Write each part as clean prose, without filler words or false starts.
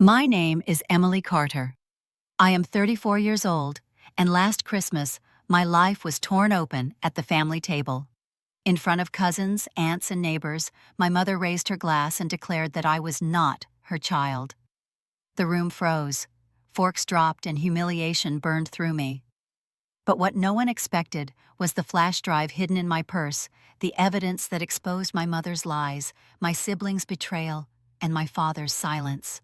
My name is Emily Carter. I am 34 years old, and last Christmas, my life was torn open at the family table. In front of cousins, aunts, and neighbors, my mother raised her glass and declared that I was not her child. The room froze. Forks dropped and humiliation burned through me. But what no one expected was the flash drive hidden in my purse, the evidence that exposed my mother's lies, my siblings' betrayal, and my father's silence.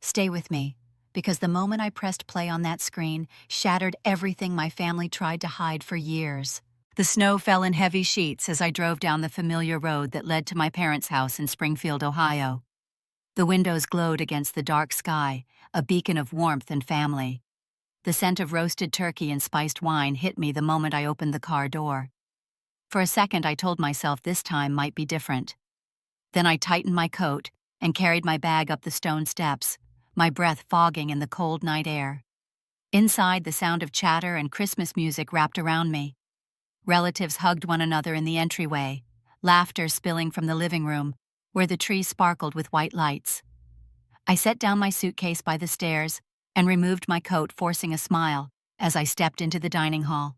Stay with me, because the moment I pressed play on that screen shattered everything my family tried to hide for years. The snow fell in heavy sheets as I drove down the familiar road that led to my parents' house in Springfield, Ohio. The windows glowed against the dark sky, a beacon of warmth and family. The scent of roasted turkey and spiced wine hit me the moment I opened the car door. For a second, I told myself this time might be different. Then I tightened my coat and carried my bag up the stone steps, my breath fogging in the cold night air. Inside, the sound of chatter and Christmas music wrapped around me. Relatives hugged one another in the entryway, laughter spilling from the living room, where the tree sparkled with white lights. I set down my suitcase by the stairs and removed my coat, forcing a smile, as I stepped into the dining hall.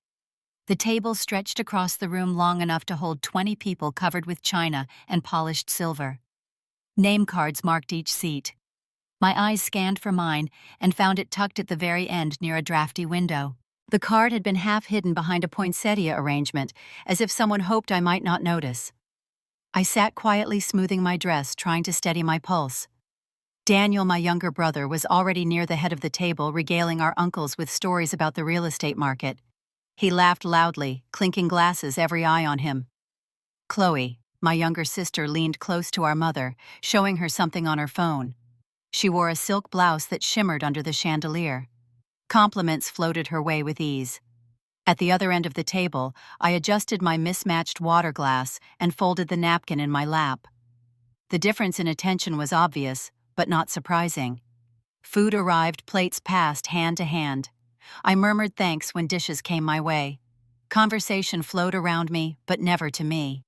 The table stretched across the room long enough to hold 20 people covered with china and polished silver. Name cards marked each seat. My eyes scanned for mine and found it tucked at the very end near a drafty window. The card had been half hidden behind a poinsettia arrangement, as if someone hoped I might not notice. I sat quietly smoothing my dress, trying to steady my pulse. Daniel, my younger brother, was already near the head of the table, regaling our uncles with stories about the real estate market. He laughed loudly, clinking glasses, every eye on him. Chloe, my younger sister, leaned close to our mother, showing her something on her phone. She wore a silk blouse that shimmered under the chandelier. Compliments floated her way with ease. At the other end of the table, I adjusted my mismatched water glass and folded the napkin in my lap. The difference in attention was obvious, but not surprising. Food arrived, plates passed hand to hand. I murmured thanks when dishes came my way. Conversation flowed around me, but never to me.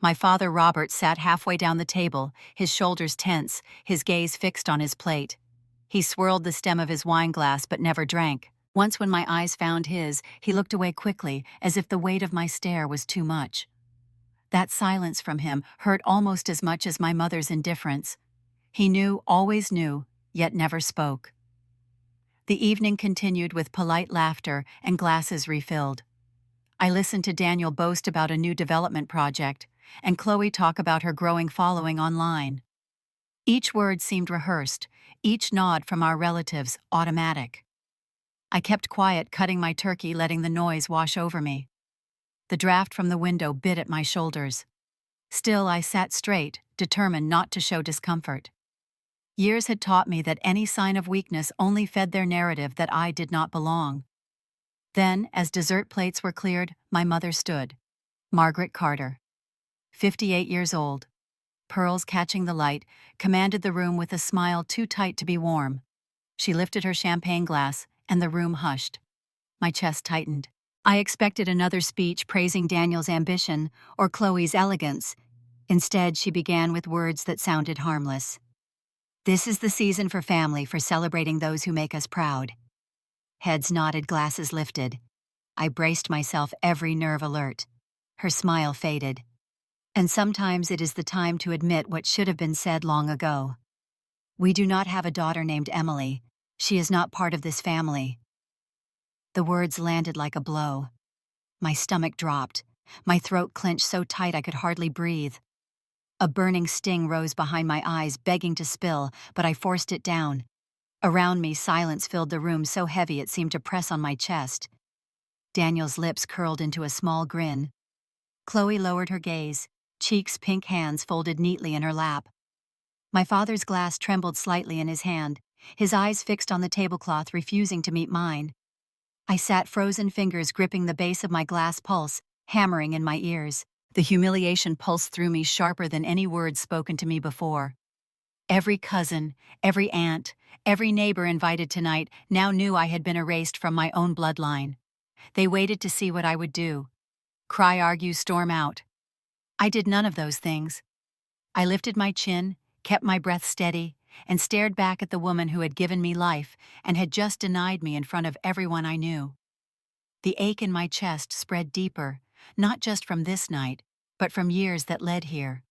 My father, Robert, sat halfway down the table, his shoulders tense, his gaze fixed on his plate. He swirled the stem of his wine glass but never drank. Once when my eyes found his, he looked away quickly, as if the weight of my stare was too much. That silence from him hurt almost as much as my mother's indifference. He knew, always knew, yet never spoke. The evening continued with polite laughter and glasses refilled. I listened to Daniel boast about a new development project, and Chloe talk about her growing following online. Each word seemed rehearsed, each nod from our relatives automatic. I kept quiet, cutting my turkey, letting the noise wash over me. The draft from the window bit at my shoulders. Still, I sat straight, determined not to show discomfort. Years had taught me that any sign of weakness only fed their narrative that I did not belong. Then, as dessert plates were cleared, my mother stood. Margaret Carter, 58 years old. Pearls catching the light, commanded the room with a smile too tight to be warm. She lifted her champagne glass, and the room hushed. My chest tightened. I expected another speech praising Daniel's ambition or Chloe's elegance. Instead, she began with words that sounded harmless. This is the season for family, for celebrating those who make us proud. Heads nodded, glasses lifted. I braced myself, every nerve alert. Her smile faded. And sometimes it is the time to admit what should have been said long ago. We do not have a daughter named Emily. She is not part of this family. The words landed like a blow. My stomach dropped. My throat clenched so tight I could hardly breathe. A burning sting rose behind my eyes, begging to spill, but I forced it down. Around me, silence filled the room so heavy it seemed to press on my chest. Daniel's lips curled into a small grin. Chloe lowered her gaze, cheeks pink, hands folded neatly in her lap. My father's glass trembled slightly in his hand, his eyes fixed on the tablecloth, refusing to meet mine. I sat, frozen fingers gripping the base of my glass, pulse hammering in my ears. The humiliation pulsed through me sharper than any words spoken to me before. Every cousin, every aunt, every neighbor invited tonight now knew I had been erased from my own bloodline. They waited to see what I would do. Cry, argue, storm out. I did none of those things. I lifted my chin, kept my breath steady, and stared back at the woman who had given me life and had just denied me in front of everyone I knew. The ache in my chest spread deeper, not just from this night, but from years that led here.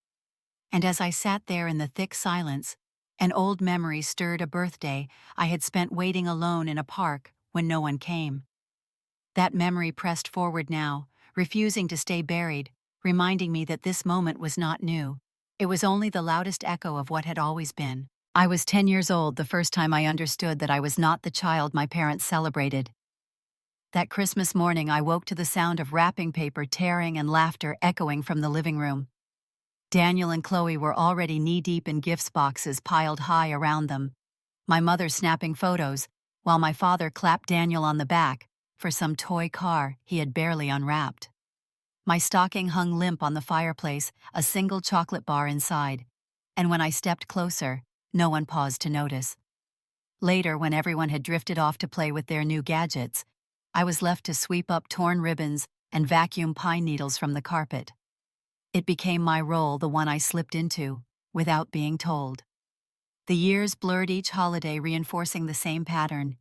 And as I sat there in the thick silence, an old memory stirred a birthday I had spent waiting alone in a park when no one came. That memory pressed forward now, refusing to stay buried, reminding me that this moment was not new. It was only the loudest echo of what had always been. I was 10 years old the first time I understood that I was not the child my parents celebrated. That Christmas morning I woke to the sound of wrapping paper tearing and laughter echoing from the living room. Daniel and Chloe were already knee-deep in gifts boxes piled high around them, my mother snapping photos, while my father clapped Daniel on the back for some toy car he had barely unwrapped. My stocking hung limp on the fireplace, a single chocolate bar inside, and when I stepped closer, no one paused to notice. Later, when everyone had drifted off to play with their new gadgets, I was left to sweep up torn ribbons and vacuum pine needles from the carpet. It became my role, the one I slipped into, without being told. The years blurred each holiday, reinforcing the same pattern.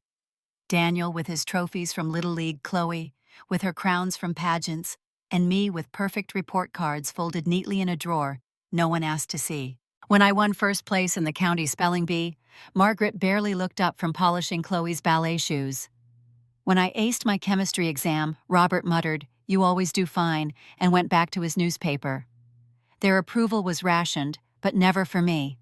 Daniel with his trophies from Little League, Chloe with her crowns from pageants, and me with perfect report cards folded neatly in a drawer no one asked to see. When I won first place in the county spelling bee, Margaret barely looked up from polishing Chloe's ballet shoes. When I aced my chemistry exam, Robert muttered, "You always do fine," and went back to his newspaper. Their approval was rationed, but never for me.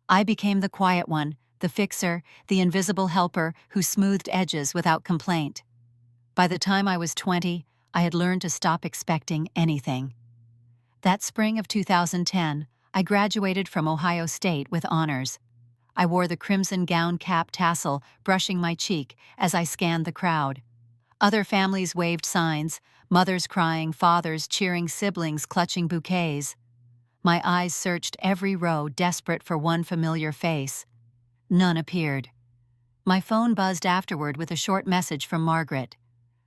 I became the quiet one, the fixer, the invisible helper who smoothed edges without complaint. By the time I was 20, I had learned to stop expecting anything. That spring of 2010, I graduated from Ohio State with honors. I wore the crimson gown cap tassel brushing my cheek as I scanned the crowd. Other families waved signs, mothers crying, fathers cheering, siblings clutching bouquets. My eyes searched every row, desperate for one familiar face. None appeared. My phone buzzed afterward with a short message from Margaret.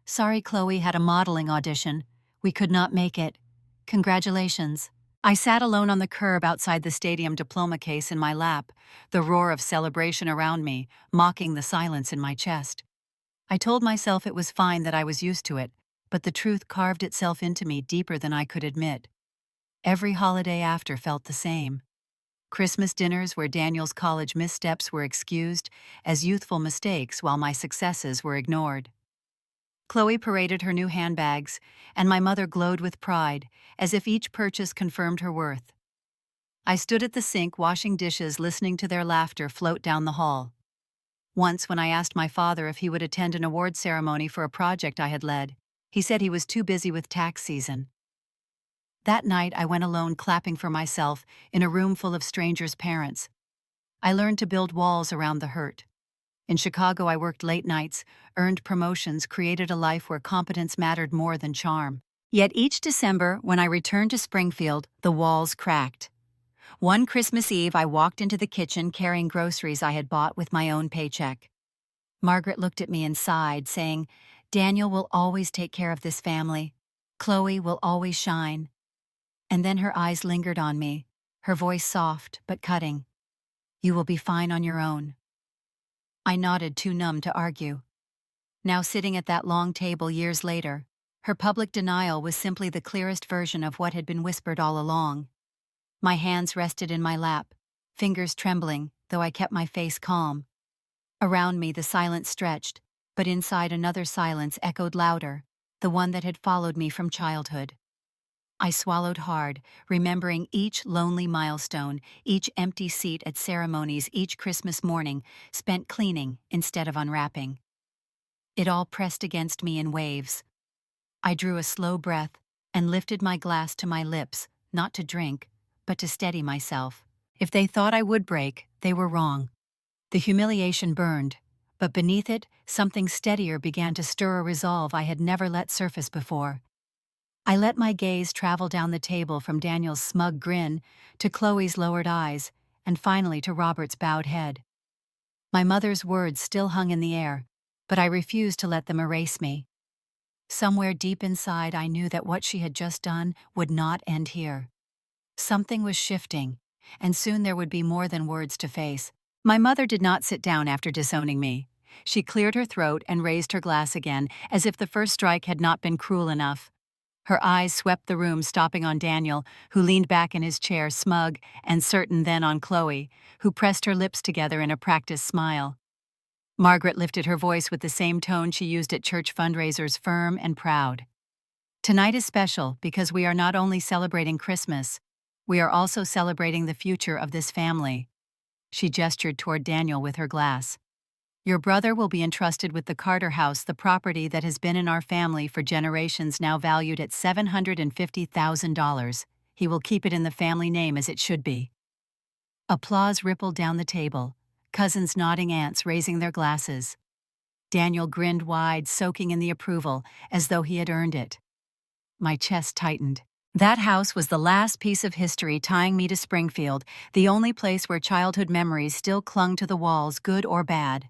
"Sorry, Chloe had a modeling audition. We could not make it. Congratulations." I sat alone on the curb outside the stadium, diploma case in my lap, the roar of celebration around me, mocking the silence in my chest. I told myself it was fine, that I was used to it, but the truth carved itself into me deeper than I could admit. Every holiday after felt the same. Christmas dinners where Daniel's college missteps were excused as youthful mistakes while my successes were ignored. Chloe paraded her new handbags, and my mother glowed with pride, as if each purchase confirmed her worth. I stood at the sink washing dishes, listening to their laughter float down the hall. Once, when I asked my father if he would attend an award ceremony for a project I had led, he said he was too busy with tax season. That night, I went alone, clapping for myself in a room full of strangers' parents. I learned to build walls around the hurt. In Chicago, I worked late nights, earned promotions, created a life where competence mattered more than charm. Yet each December, when I returned to Springfield, the walls cracked. One Christmas Eve, I walked into the kitchen carrying groceries I had bought with my own paycheck. Margaret looked at me and sighed, saying, "Daniel will always take care of this family. Chloe will always shine." And then her eyes lingered on me, her voice soft but cutting. "You will be fine on your own." I nodded, too numb to argue. Now sitting at that long table years later, her public denial was simply the clearest version of what had been whispered all along. My hands rested in my lap, fingers trembling, though I kept my face calm. Around me the silence stretched, but inside another silence echoed louder, the one that had followed me from childhood. I swallowed hard, remembering each lonely milestone, each empty seat at ceremonies, each Christmas morning spent cleaning instead of unwrapping. It all pressed against me in waves. I drew a slow breath and lifted my glass to my lips, not to drink, but to steady myself. If they thought I would break, they were wrong. The humiliation burned, but beneath it, something steadier began to stir, a resolve I had never let surface before. I let my gaze travel down the table from Daniel's smug grin to Chloe's lowered eyes, and finally to Robert's bowed head. My mother's words still hung in the air, but I refused to let them erase me. Somewhere deep inside, I knew that what she had just done would not end here. Something was shifting, and soon there would be more than words to face, My mother did not sit down after disowning me. She cleared her throat and raised her glass again, as if the first strike had not been cruel enough. Her eyes swept the room, stopping on Daniel, who leaned back in his chair, smug and certain, then on Chloe, who pressed her lips together in a practiced smile. Margaret lifted her voice with the same tone she used at church fundraisers, firm and proud. Tonight is special because we are not only celebrating Christmas, we are also celebrating the future of this family. She gestured toward Daniel with her glass. Your brother will be entrusted with the Carter house, the property that has been in our family for generations, now valued at $750,000. He will keep it in the family name as it should be. Applause rippled down the table, cousins nodding, aunts raising their glasses. Daniel grinned wide, soaking in the approval, as though he had earned it. My chest tightened. That house was the last piece of history tying me to Springfield, the only place where childhood memories still clung to the walls, good or bad.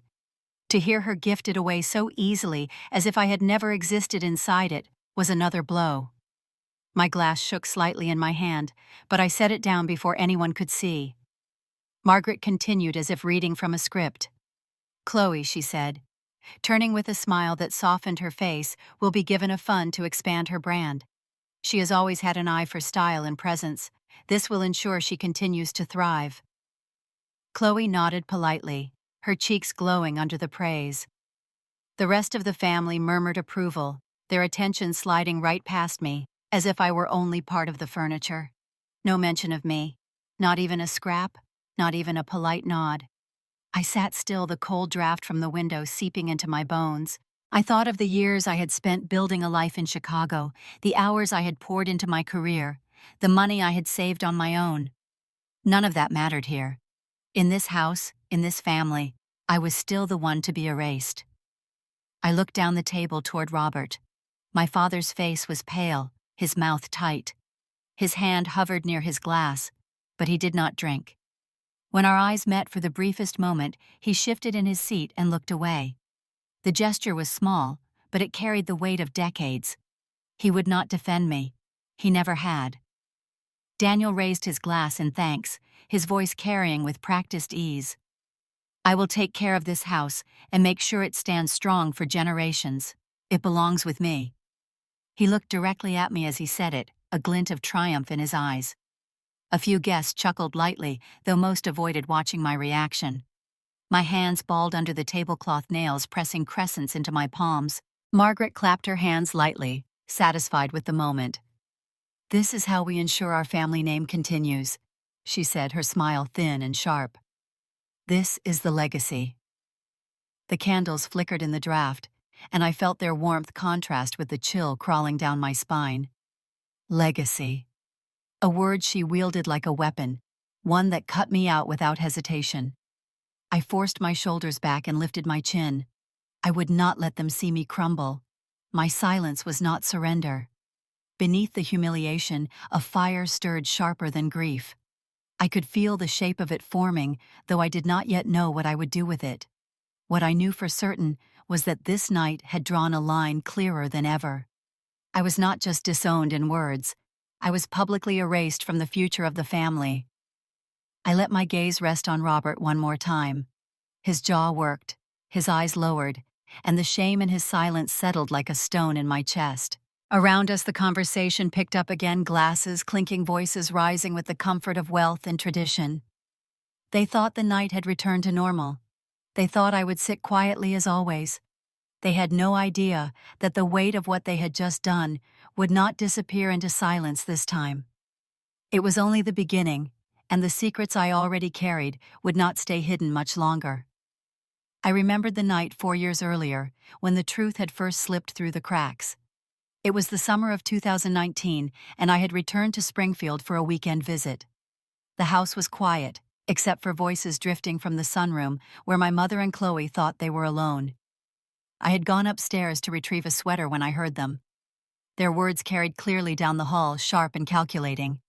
To hear her gifted away so easily, as if I had never existed inside it, was another blow. My glass shook slightly in my hand, but I set it down before anyone could see. Margaret continued as if reading from a script. Chloe, she said, turning with a smile that softened her face, will be given a fund to expand her brand. She has always had an eye for style and presence. This will ensure she continues to thrive. Chloe nodded politely, her cheeks glowing under the praise. The rest of the family murmured approval, their attention sliding right past me, as if I were only part of the furniture. No mention of me. Not even a scrap, not even a polite nod. I sat still, the cold draft from the window seeping into my bones. I thought of the years I had spent building a life in Chicago, the hours I had poured into my career, the money I had saved on my own. None of that mattered here. In this house, in this family, I was still the one to be erased. I looked down the table toward Robert. My father's face was pale, his mouth tight. His hand hovered near his glass, but he did not drink. When our eyes met for the briefest moment, he shifted in his seat and looked away. The gesture was small, but it carried the weight of decades. He would not defend me. He never had. Daniel raised his glass in thanks, his voice carrying with practiced ease. I will take care of this house and make sure it stands strong for generations. It belongs with me. He looked directly at me as he said it, a glint of triumph in his eyes. A few guests chuckled lightly, though most avoided watching my reaction. My hands balled under the tablecloth nails, pressing crescents into my palms. Margaret clapped her hands lightly, satisfied with the moment. This is how we ensure our family name continues, she said, her smile thin and sharp. This is the legacy. The candles flickered in the draft, and I felt their warmth contrast with the chill crawling down my spine. Legacy. A word she wielded like a weapon, one that cut me out without hesitation. I forced my shoulders back and lifted my chin. I would not let them see me crumble. My silence was not surrender. Beneath the humiliation, a fire stirred sharper than grief. I could feel the shape of it forming, though I did not yet know what I would do with it. What I knew for certain was that this night had drawn a line clearer than ever. I was not just disowned in words. I was publicly erased from the future of the family. I let my gaze rest on Robert one more time. His jaw worked, his eyes lowered, and the shame in his silence settled like a stone in my chest. Around us the conversation picked up again, glasses, clinking, voices rising with the comfort of wealth and tradition. They thought the night had returned to normal. They thought I would sit quietly as always. They had no idea that the weight of what they had just done would not disappear into silence this time. It was only the beginning, and the secrets I already carried would not stay hidden much longer. I remembered the night 4 years earlier, when the truth had first slipped through the cracks. It was the summer of 2019, and I had returned to Springfield for a weekend visit. The house was quiet, except for voices drifting from the sunroom, where my mother and Chloe thought they were alone. I had gone upstairs to retrieve a sweater when I heard them. Their words carried clearly down the hall, sharp and calculating.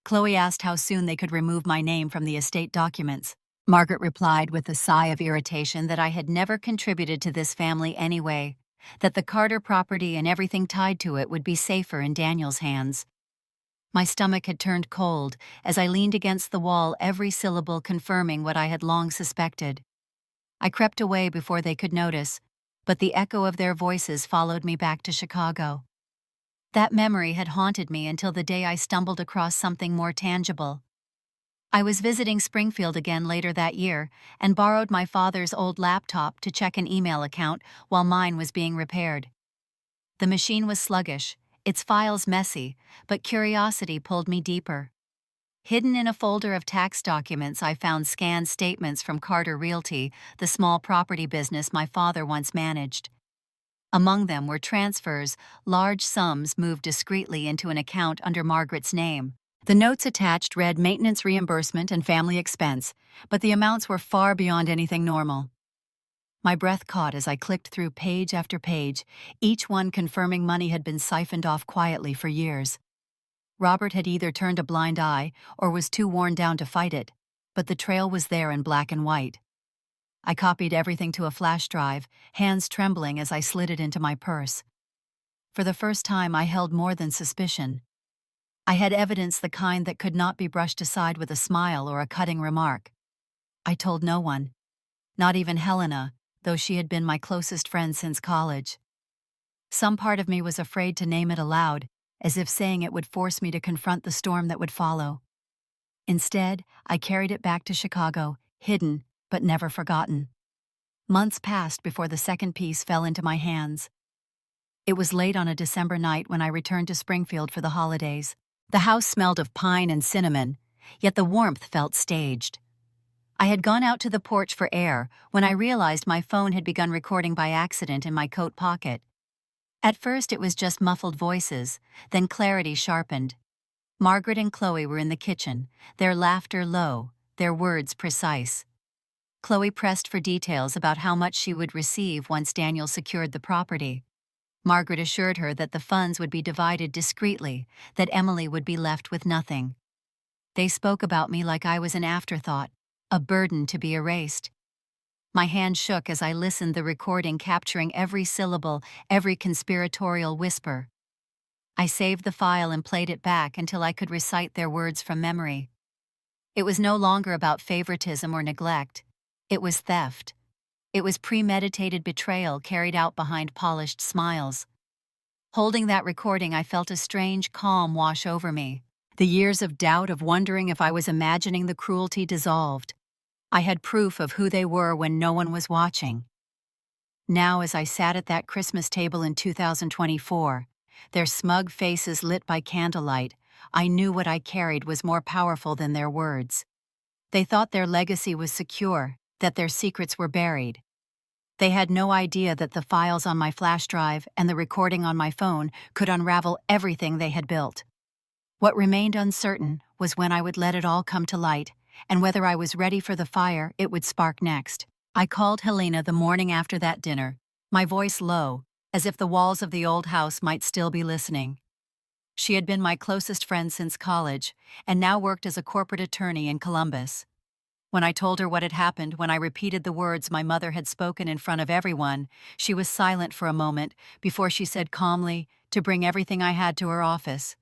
Chloe asked how soon they could remove my name from the estate documents. Margaret replied with a sigh of irritation that I had never contributed to this family anyway, that the Carter property and everything tied to it would be safer in Daniel's hands. My stomach had turned cold as I leaned against the wall, every syllable confirming what I had long suspected. I crept away before they could notice, but the echo of their voices followed me back to Chicago. That memory had haunted me until the day I stumbled across something more tangible. I was visiting Springfield again later that year and borrowed my father's old laptop to check an email account while mine was being repaired. The machine was sluggish, its files messy, but curiosity pulled me deeper. Hidden in a folder of tax documents, I found scanned statements from Carter Realty, the small property business my father once managed. Among them were transfers, large sums moved discreetly into an account under Margaret's name. The notes attached read maintenance reimbursement and family expense, but the amounts were far beyond anything normal. My breath caught as I clicked through page after page, each one confirming money had been siphoned off quietly for years. Robert had either turned a blind eye or was too worn down to fight it, but the trail was there in black and white. I copied everything to a flash drive, hands trembling as I slid it into my purse. For the first time, I held more than suspicion. I had evidence, the kind that could not be brushed aside with a smile or a cutting remark. I told no one, not even Helena, though she had been my closest friend since college. Some part of me was afraid to name it aloud, as if saying it would force me to confront the storm that would follow. Instead, I carried it back to Chicago, hidden, but never forgotten. Months passed before the second piece fell into my hands. It was late on a December night when I returned to Springfield for the holidays. The house smelled of pine and cinnamon, yet the warmth felt staged. I had gone out to the porch for air when I realized my phone had begun recording by accident in my coat pocket. At first it was just muffled voices, then clarity sharpened. Margaret and Chloe were in the kitchen, their laughter low, their words precise. Chloe pressed for details about how much she would receive once Daniel secured the property. Margaret assured her that the funds would be divided discreetly, that Emily would be left with nothing. They spoke about me like I was an afterthought, a burden to be erased. My hand shook as I listened, the recording capturing every syllable, every conspiratorial whisper. I saved the file and played it back until I could recite their words from memory. It was no longer about favoritism or neglect. It was theft. It was premeditated betrayal carried out behind polished smiles. Holding that recording, I felt a strange calm wash over me. The years of doubt, of wondering if I was imagining the cruelty, dissolved. I had proof of who they were when no one was watching. Now, as I sat at that Christmas table in 2024, their smug faces lit by candlelight, I knew what I carried was more powerful than their words. They thought their legacy was secure, that their secrets were buried. They had no idea that the files on my flash drive and the recording on my phone could unravel everything they had built. What remained uncertain was when I would let it all come to light, and whether I was ready for the fire it would spark next. I called Helena the morning after that dinner, my voice low, as if the walls of the old house might still be listening. She had been my closest friend since college, and now worked as a corporate attorney in Columbus. When I told her what had happened, when I repeated the words my mother had spoken in front of everyone, she was silent for a moment before she said calmly to bring everything I had to her office.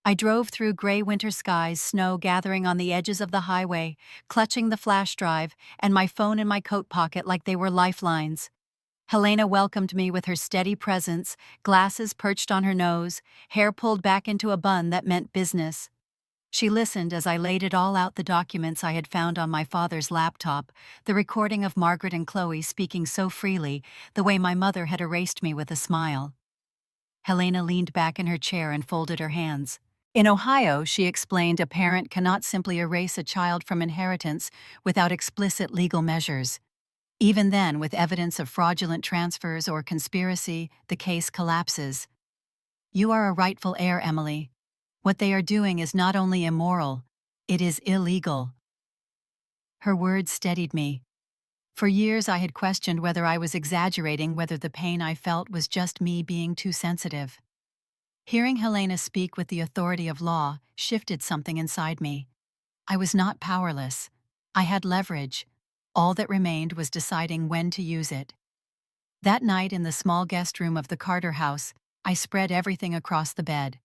I drove through gray winter skies, snow gathering on the edges of the highway, clutching the flash drive and my phone in my coat pocket like they were lifelines. Helena welcomed me with her steady presence, glasses perched on her nose, hair pulled back into a bun that meant business. She listened as I laid it all out, the documents I had found on my father's laptop, the recording of Margaret and Chloe speaking so freely, the way my mother had erased me with a smile. Helena leaned back in her chair and folded her hands. In Ohio, she explained, a parent cannot simply erase a child from inheritance without explicit legal measures. Even then, with evidence of fraudulent transfers or conspiracy, the case collapses. You are a rightful heir, Emily. What they are doing is not only immoral, it is illegal. Her words steadied me. For years I had questioned whether I was exaggerating, whether the pain I felt was just me being too sensitive. Hearing Helena speak with the authority of law shifted something inside me. I was not powerless. I had leverage. All that remained was deciding when to use it. That night in the small guest room of the Carter house, I spread everything across the bed.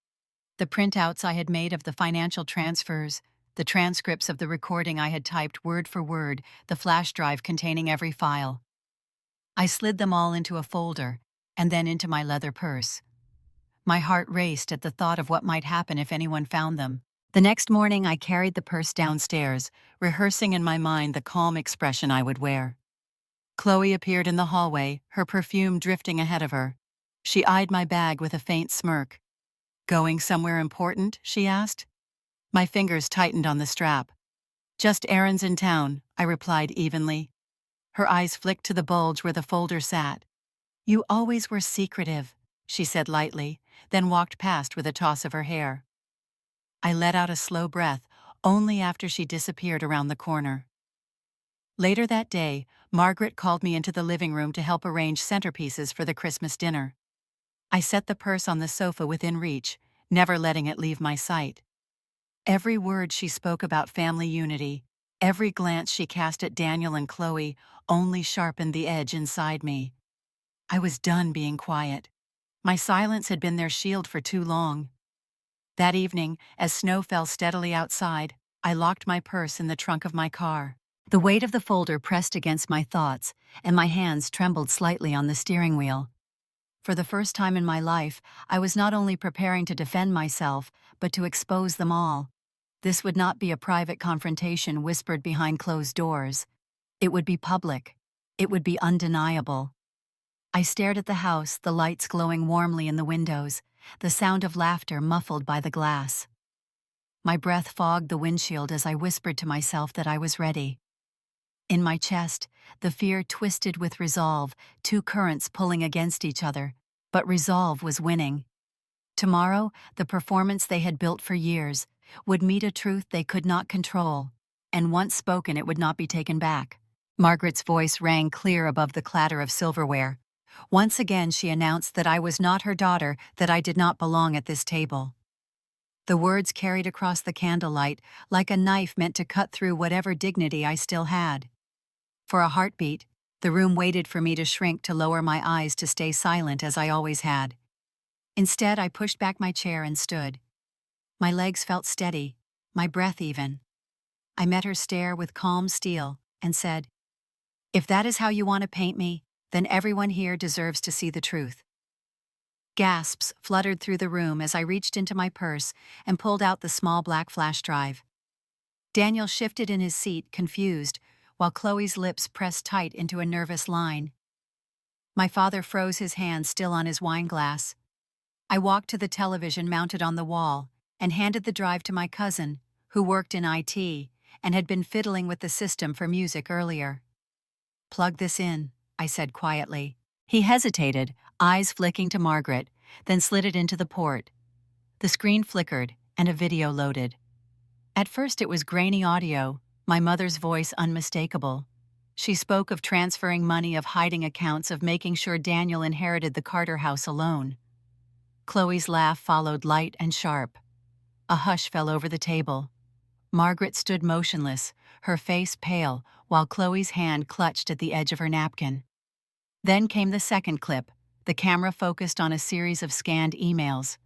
The printouts I had made of the financial transfers, the transcripts of the recording I had typed word for word, the flash drive containing every file. I slid them all into a folder, and then into my leather purse. My heart raced at the thought of what might happen if anyone found them. The next morning I carried the purse downstairs, rehearsing in my mind the calm expression I would wear. Chloe appeared in the hallway, her perfume drifting ahead of her. She eyed my bag with a faint smirk. "Going somewhere important?" she asked. My fingers tightened on the strap. "Just errands in town," I replied evenly. Her eyes flicked to the bulge where the folder sat. "You always were secretive," she said lightly, then walked past with a toss of her hair. I let out a slow breath, only after she disappeared around the corner. Later that day, Margaret called me into the living room to help arrange centerpieces for the Christmas dinner. I set the purse on the sofa within reach, never letting it leave my sight. Every word she spoke about family unity, every glance she cast at Daniel and Chloe only sharpened the edge inside me. I was done being quiet. My silence had been their shield for too long. That evening, as snow fell steadily outside, I locked my purse in the trunk of my car. The weight of the folder pressed against my thoughts, and my hands trembled slightly on the steering wheel. For the first time in my life, I was not only preparing to defend myself, but to expose them all. This would not be a private confrontation whispered behind closed doors. It would be public. It would be undeniable. I stared at the house, the lights glowing warmly in the windows, the sound of laughter muffled by the glass. My breath fogged the windshield as I whispered to myself that I was ready. In my chest, the fear twisted with resolve, two currents pulling against each other, but resolve was winning. Tomorrow, the performance they had built for years would meet a truth they could not control, and once spoken it would not be taken back. Margaret's voice rang clear above the clatter of silverware. Once again she announced that I was not her daughter, that I did not belong at this table. The words carried across the candlelight like a knife meant to cut through whatever dignity I still had. For a heartbeat, the room waited for me to shrink, to lower my eyes, to stay silent as I always had. Instead, I pushed back my chair and stood. My legs felt steady, my breath even. I met her stare with calm steel and said, "If that is how you want to paint me, then everyone here deserves to see the truth." Gasps fluttered through the room as I reached into my purse and pulled out the small black flash drive. Daniel shifted in his seat, confused, while Chloe's lips pressed tight into a nervous line. My father froze, his hand still on his wine glass. I walked to the television mounted on the wall and handed the drive to my cousin, who worked in IT and had been fiddling with the system for music earlier. "Plug this in," I said quietly. He hesitated, eyes flicking to Margaret, then slid it into the port. The screen flickered, and a video loaded. At first it was grainy audio, my mother's voice unmistakable. She spoke of transferring money, of hiding accounts, of making sure Daniel inherited the Carter house alone. Chloe's laugh followed, light and sharp. A hush fell over the table. Margaret stood motionless, her face pale, while Chloe's hand clutched at the edge of her napkin. Then came the second clip, the camera focused on a series of scanned emails.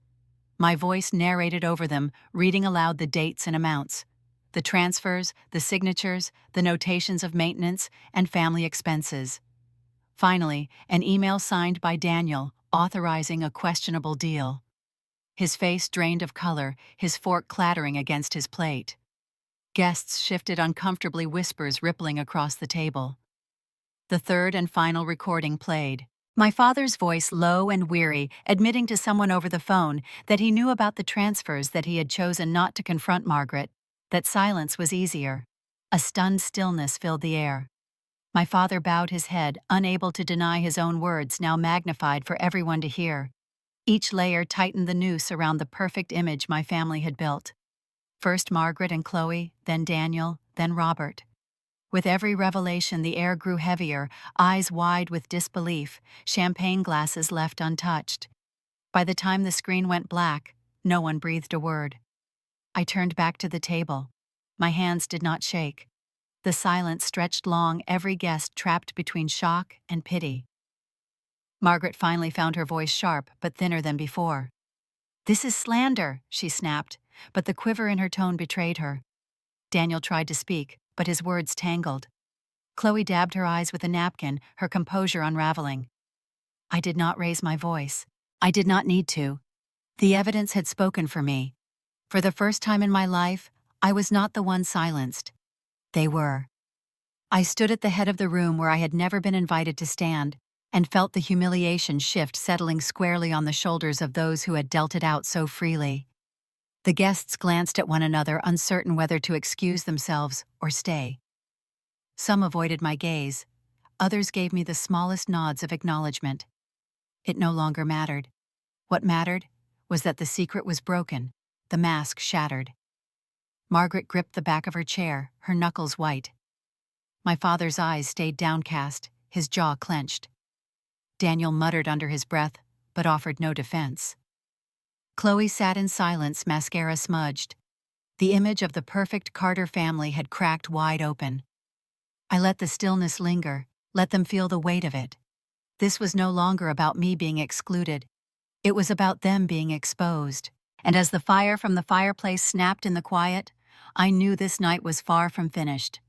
My voice narrated over them, reading aloud the dates and amounts, the transfers, the signatures, the notations of maintenance, and family expenses. Finally, an email signed by Daniel, authorizing a questionable deal. His face drained of color, his fork clattering against his plate. Guests shifted uncomfortably, whispers rippling across the table. The third and final recording played. My father's voice, low and weary, admitting to someone over the phone that he knew about the transfers, that he had chosen not to confront Margaret, that silence was easier. A stunned stillness filled the air. My father bowed his head, unable to deny his own words, now magnified for everyone to hear. Each layer tightened the noose around the perfect image my family had built. First Margaret and Chloe, then Daniel, then Robert. With every revelation, the air grew heavier, eyes wide with disbelief, champagne glasses left untouched. By the time the screen went black, no one breathed a word. I turned back to the table. My hands did not shake. The silence stretched long, every guest trapped between shock and pity. Margaret finally found her voice sharp but thinner than before. "This is slander," she snapped, but the quiver in her tone betrayed her. Daniel tried to speak, but his words tangled. Chloe dabbed her eyes with a napkin, her composure unraveling. I did not raise my voice. I did not need to. The evidence had spoken for me. For the first time in my life, I was not the one silenced. They were. I stood at the head of the room where I had never been invited to stand, and felt the humiliation shift settling squarely on the shoulders of those who had dealt it out so freely. The guests glanced at one another, uncertain whether to excuse themselves or stay. Some avoided my gaze. Others gave me the smallest nods of acknowledgement. It no longer mattered. What mattered was that the secret was broken, the mask shattered. Margaret gripped the back of her chair, her knuckles white. My father's eyes stayed downcast, his jaw clenched. Daniel muttered under his breath, but offered no defense. Chloe sat in silence, mascara smudged. The image of the perfect Carter family had cracked wide open. I let the stillness linger, let them feel the weight of it. This was no longer about me being excluded. It was about them being exposed. And as the fire from the fireplace snapped in the quiet, I knew this night was far from finished.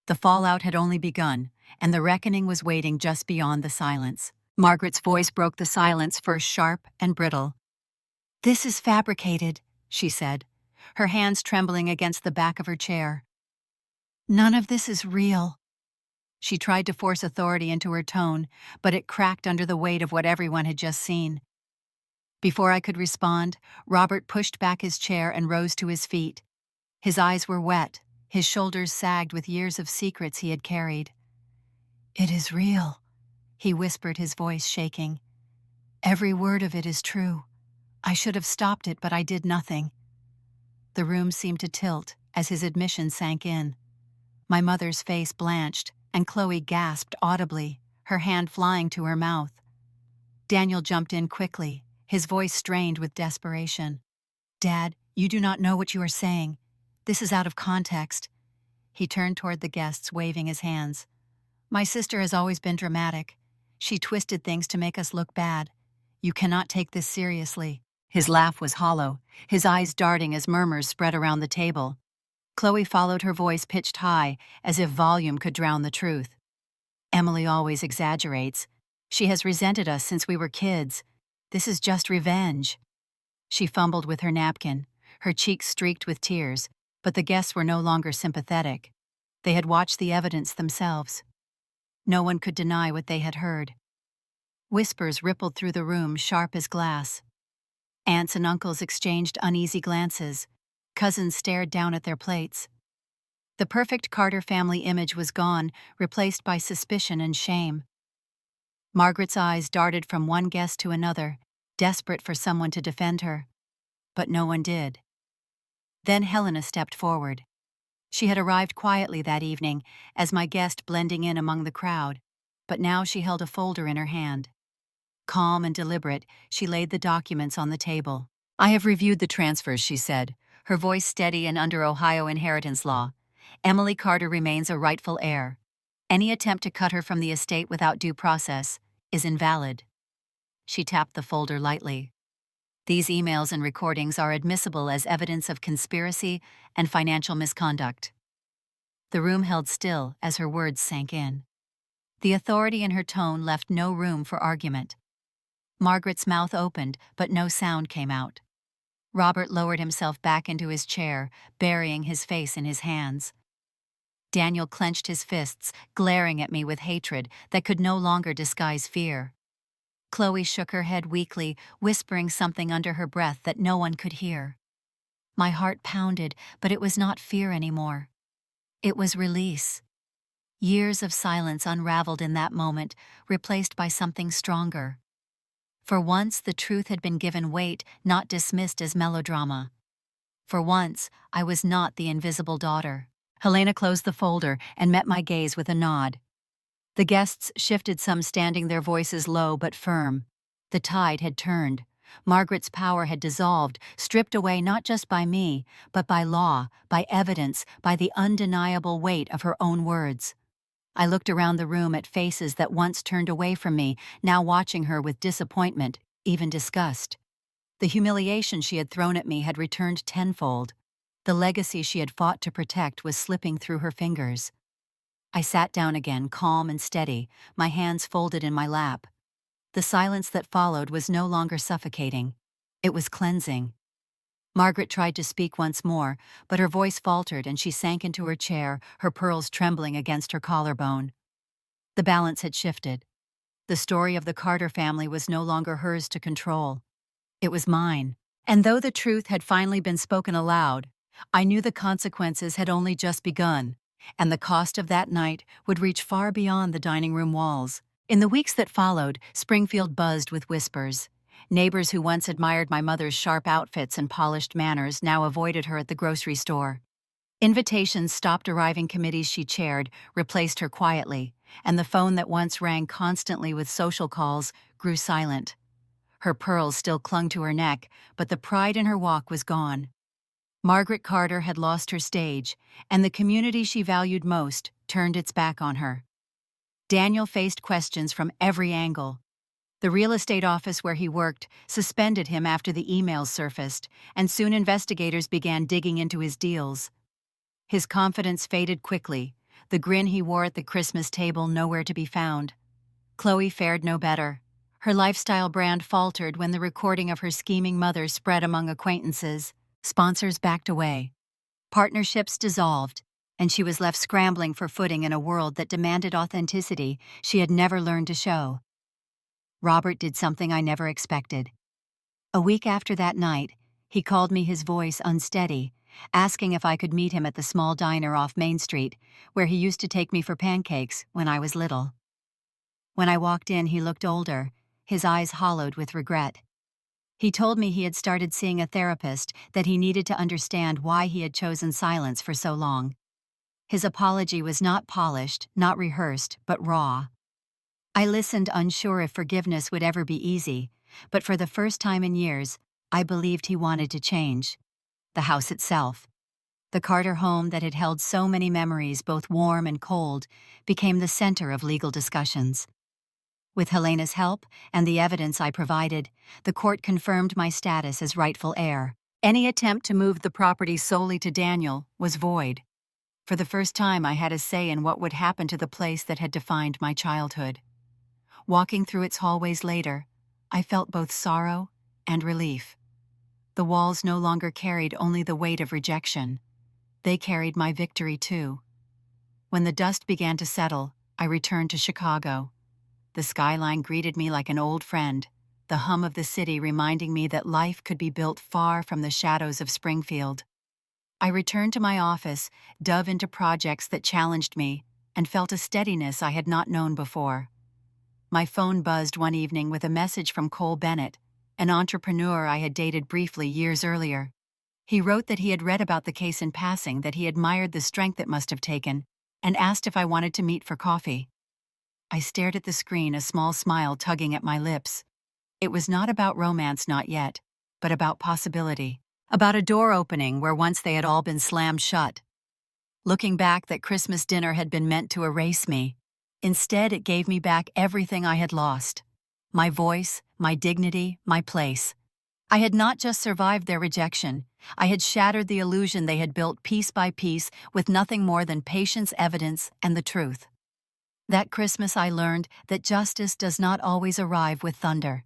The fallout had only begun, and the reckoning was waiting just beyond the silence. Margaret's voice broke the silence, first sharp and brittle. "This is fabricated," she said, her hands trembling against the back of her chair. "None of this is real." She tried to force authority into her tone, but it cracked under the weight of what everyone had just seen. Before I could respond, Robert pushed back his chair and rose to his feet. His eyes were wet, his shoulders sagged with years of secrets he had carried. "It is real," he whispered, his voice shaking. "Every word of it is true. I should have stopped it, but I did nothing." The room seemed to tilt as his admission sank in. My mother's face blanched, and Chloe gasped audibly, her hand flying to her mouth. Daniel jumped in quickly, his voice strained with desperation. "Dad, you do not know what you are saying. This is out of context." He turned toward the guests, waving his hands. "My sister has always been dramatic. She twisted things to make us look bad. You cannot take this seriously." His laugh was hollow, his eyes darting as murmurs spread around the table. Chloe followed, her voice pitched high, as if volume could drown the truth. "Emily always exaggerates. She has resented us since we were kids. This is just revenge." She fumbled with her napkin, her cheeks streaked with tears, but the guests were no longer sympathetic. They had watched the evidence themselves. No one could deny what they had heard. Whispers rippled through the room, sharp as glass. Aunts and uncles exchanged uneasy glances. Cousins stared down at their plates. The perfect Carter family image was gone, replaced by suspicion and shame. Margaret's eyes darted from one guest to another, desperate for someone to defend her. But no one did. Then Helena stepped forward. She had arrived quietly that evening, as my guest blending in among the crowd, but now she held a folder in her hand. Calm and deliberate, she laid the documents on the table. "I have reviewed the transfers," she said, her voice steady and under Ohio inheritance law. "Emily Carter remains a rightful heir. Any attempt to cut her from the estate without due process is invalid." She tapped the folder lightly. "These emails and recordings are admissible as evidence of conspiracy and financial misconduct." The room held still as her words sank in. The authority in her tone left no room for argument. Margaret's mouth opened, but no sound came out. Robert lowered himself back into his chair, burying his face in his hands. Daniel clenched his fists, glaring at me with hatred that could no longer disguise fear. Chloe shook her head weakly, whispering something under her breath that no one could hear. My heart pounded, but it was not fear anymore. It was release. Years of silence unraveled in that moment, replaced by something stronger. For once, the truth had been given weight, not dismissed as melodrama. For once, I was not the invisible daughter. Helena closed the folder and met my gaze with a nod. The guests shifted, some standing, their voices low but firm. The tide had turned. Margaret's power had dissolved, stripped away not just by me, but by law, by evidence, by the undeniable weight of her own words. I looked around the room at faces that once turned away from me, now watching her with disappointment, even disgust. The humiliation she had thrown at me had returned tenfold. The legacy she had fought to protect was slipping through her fingers. I sat down again, calm and steady, my hands folded in my lap. The silence that followed was no longer suffocating. It was cleansing. Margaret tried to speak once more, but her voice faltered and she sank into her chair, her pearls trembling against her collarbone. The balance had shifted. The story of the Carter family was no longer hers to control. It was mine. And though the truth had finally been spoken aloud, I knew the consequences had only just begun, and the cost of that night would reach far beyond the dining room walls. In the weeks that followed, Springfield buzzed with whispers. Neighbors who once admired my mother's sharp outfits and polished manners now avoided her at the grocery store. Invitations stopped arriving. Committees she chaired replaced her quietly, and the phone that once rang constantly with social calls grew silent. Her pearls still clung to her neck, but the pride in her walk was gone. Margaret Carter had lost her stage, and the community she valued most turned its back on her. Daniel faced questions from every angle. The real estate office where he worked suspended him after the emails surfaced, and soon investigators began digging into his deals. His confidence faded quickly, the grin he wore at the Christmas table nowhere to be found. Chloe fared no better. Her lifestyle brand faltered when the recording of her scheming mother spread among acquaintances. Sponsors backed away. Partnerships dissolved, and she was left scrambling for footing in a world that demanded authenticity she had never learned to show. Robert did something I never expected. A week after that night, he called me, his voice unsteady, asking if I could meet him at the small diner off Main Street, where he used to take me for pancakes when I was little. When I walked in, he looked older, his eyes hollowed with regret. He told me he had started seeing a therapist, that he needed to understand why he had chosen silence for so long. His apology was not polished, not rehearsed, but raw. I listened, unsure if forgiveness would ever be easy, but for the first time in years, I believed he wanted to change. The house itself, the Carter home that had held so many memories, both warm and cold, became the center of legal discussions. With Helena's help and the evidence I provided, the court confirmed my status as rightful heir. Any attempt to move the property solely to Daniel was void. For the first time, I had a say in what would happen to the place that had defined my childhood. Walking through its hallways later, I felt both sorrow and relief. The walls no longer carried only the weight of rejection. They carried my victory too. When the dust began to settle, I returned to Chicago. The skyline greeted me like an old friend, the hum of the city reminding me that life could be built far from the shadows of Springfield. I returned to my office, dove into projects that challenged me, and felt a steadiness I had not known before. My phone buzzed one evening with a message from Cole Bennett, an entrepreneur I had dated briefly years earlier. He wrote that he had read about the case in passing, that he admired the strength it must have taken, and asked if I wanted to meet for coffee. I stared at the screen, a small smile tugging at my lips. It was not about romance, not yet, but about possibility. About a door opening where once they had all been slammed shut. Looking back, that Christmas dinner had been meant to erase me. Instead, it gave me back everything I had lost. My voice, my dignity, my place. I had not just survived their rejection, I had shattered the illusion they had built piece by piece with nothing more than patience, evidence, and the truth. That Christmas I learned that justice does not always arrive with thunder.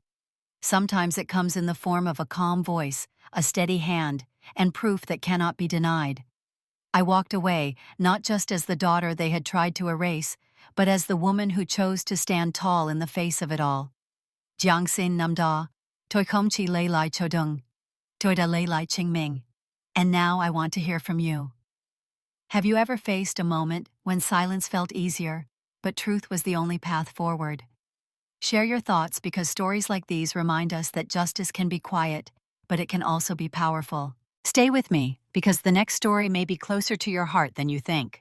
Sometimes it comes in the form of a calm voice, a steady hand, and proof that cannot be denied. I walked away, not just as the daughter they had tried to erase, but as the woman who chose to stand tall in the face of it all. Jiangxin namda, toikomchi leilai chodung, toida leilai qingming. And now I want to hear from you. Have you ever faced a moment when silence felt easier, but truth was the only path forward? Share your thoughts, because stories like these remind us that justice can be quiet, but it can also be powerful. Stay with me, because the next story may be closer to your heart than you think.